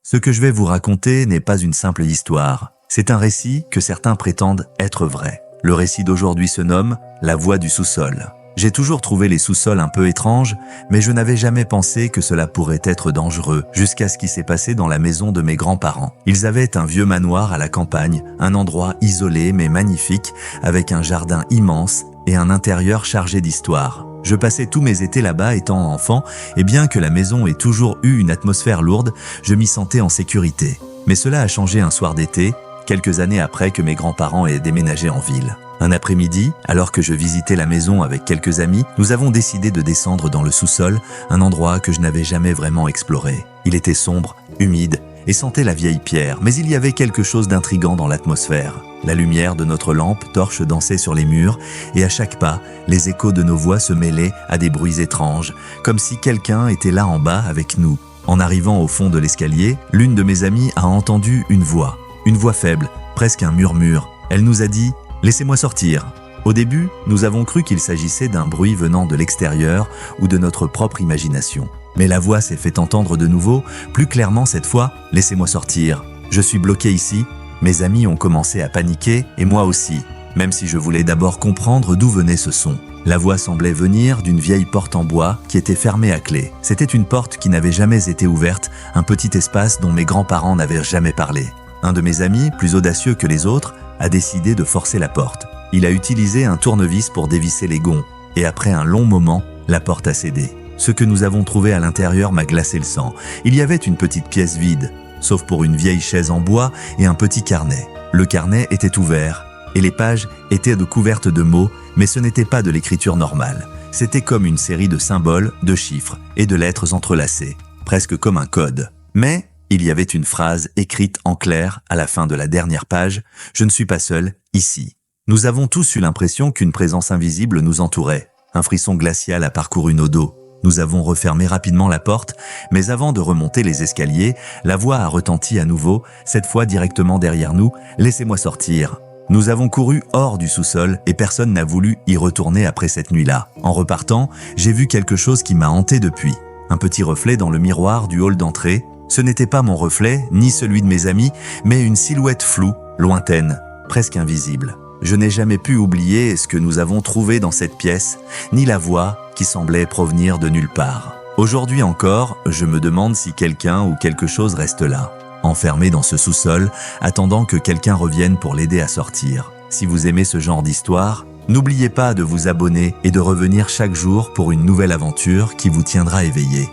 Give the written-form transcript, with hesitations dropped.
Ce que je vais vous raconter n'est pas une simple histoire. C'est un récit que certains prétendent être vrai. Le récit d'aujourd'hui se nomme « La voix du sous-sol ». J'ai toujours trouvé les sous-sols un peu étranges, mais je n'avais jamais pensé que cela pourrait être dangereux, jusqu'à ce qui s'est passé dans la maison de mes grands-parents. Ils avaient un vieux manoir à la campagne, un endroit isolé mais magnifique, avec un jardin immense et un intérieur chargé d'histoire. Je passais tous mes étés là-bas étant enfant, et bien que la maison ait toujours eu une atmosphère lourde, je m'y sentais en sécurité. Mais cela a changé un soir d'été, quelques années après que mes grands-parents aient déménagé en ville. Un après-midi, alors que je visitais la maison avec quelques amis, nous avons décidé de descendre dans le sous-sol, un endroit que je n'avais jamais vraiment exploré. Il était sombre, humide et sentait la vieille pierre, mais il y avait quelque chose d'intriguant dans l'atmosphère. La lumière de notre lampe torche dansait sur les murs et à chaque pas, les échos de nos voix se mêlaient à des bruits étranges, comme si quelqu'un était là en bas avec nous. En arrivant au fond de l'escalier, l'une de mes amies a entendu une voix faible, presque un murmure. Elle nous a dit « Laissez-moi sortir ». Au début, nous avons cru qu'il s'agissait d'un bruit venant de l'extérieur ou de notre propre imagination. Mais la voix s'est fait entendre de nouveau, plus clairement cette fois « Laissez-moi sortir ». Je suis bloqué ici. Mes amis ont commencé à paniquer et moi aussi, même si je voulais d'abord comprendre d'où venait ce son. La voix semblait venir d'une vieille porte en bois qui était fermée à clé. C'était une porte qui n'avait jamais été ouverte, un petit espace dont mes grands-parents n'avaient jamais parlé. Un de mes amis, plus audacieux que les autres, a décidé de forcer la porte. Il a utilisé un tournevis pour dévisser les gonds, et après un long moment, la porte a cédé. Ce que nous avons trouvé à l'intérieur m'a glacé le sang. Il y avait une petite pièce vide, sauf pour une vieille chaise en bois et un petit carnet. Le carnet était ouvert, et les pages étaient couvertes de mots, mais ce n'était pas de l'écriture normale. C'était comme une série de symboles, de chiffres et de lettres entrelacées, presque comme un code. Mais il y avait une phrase écrite en clair à la fin de la dernière page « Je ne suis pas seul, ici ». Nous avons tous eu l'impression qu'une présence invisible nous entourait. Un frisson glacial a parcouru nos dos. Nous avons refermé rapidement la porte, mais avant de remonter les escaliers, la voix a retenti à nouveau, cette fois directement derrière nous « Laissez-moi sortir ». Nous avons couru hors du sous-sol et personne n'a voulu y retourner après cette nuit-là. En repartant, j'ai vu quelque chose qui m'a hanté depuis. Un petit reflet dans le miroir du hall d'entrée. Ce n'était pas mon reflet, ni celui de mes amis, mais une silhouette floue, lointaine, presque invisible. Je n'ai jamais pu oublier ce que nous avons trouvé dans cette pièce, ni la voix qui semblait provenir de nulle part. Aujourd'hui encore, je me demande si quelqu'un ou quelque chose reste là, enfermé dans ce sous-sol, attendant que quelqu'un revienne pour l'aider à sortir. Si vous aimez ce genre d'histoire, n'oubliez pas de vous abonner et de revenir chaque jour pour une nouvelle aventure qui vous tiendra éveillé.